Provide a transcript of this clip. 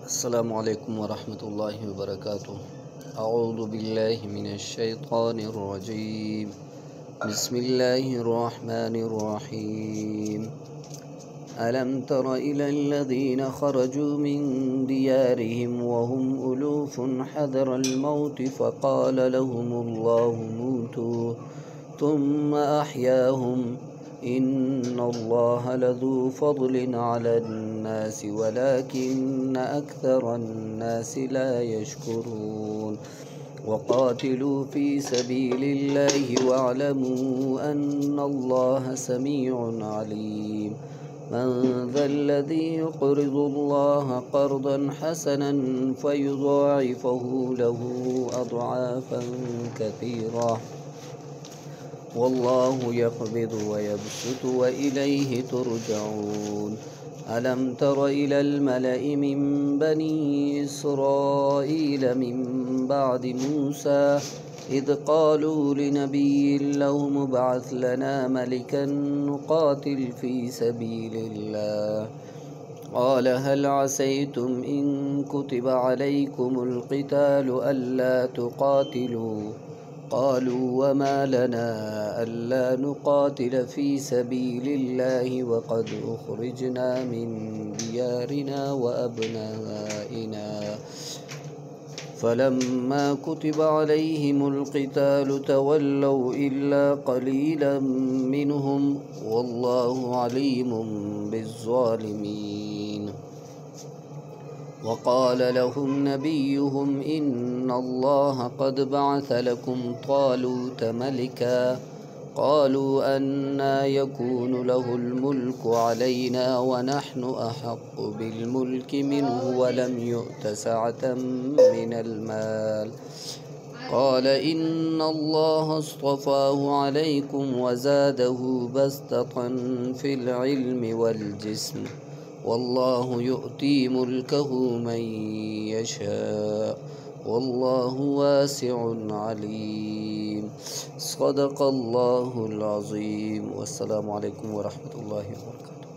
السلام عليكم ورحمة الله وبركاته. أعوذ بالله من الشيطان الرجيم. بسم الله الرحمن الرحيم. ألم تر إلى الذين خرجوا من ديارهم وهم ألوف حذر الموت فقال لهم الله موتوا ثم أحياهم إن الله لذو فضل على الناس ولكن أكثر الناس لا يشكرون. وقاتلوا في سبيل الله واعلموا أن الله سميع عليم. من ذا الذي يقرض الله قرضا حسنا فيضاعفه له أضعافا كثيرة والله يقبض ويبسط وإليه ترجعون. ألم تر إلى الملأ من بني إسرائيل من بعد موسى إذ قالوا لنبي له ابعث لنا ملكا نقاتل في سبيل الله قال هل عسيتم إن كتب عليكم القتال ألا تقاتلوا قالوا وما لنا ألا نقاتل في سبيل الله وقد أخرجنا من ديارنا وأبنائنا فلما كتب عليهم القتال تولوا إلا قليلا منهم والله عليم بالظالمين. وقال لهم نبيهم إن الله قد بعث لكم طالوت ملكا قالوا أنى يكون له الملك علينا ونحن أحق بالملك منه ولم يؤت سعة من المال قال إن الله اصطفاه عليكم وزاده بسطة في العلم والجسم والله يؤتي ملكه من يشاء والله واسع عليم. صدق الله العظيم. والسلام عليكم ورحمة الله وبركاته.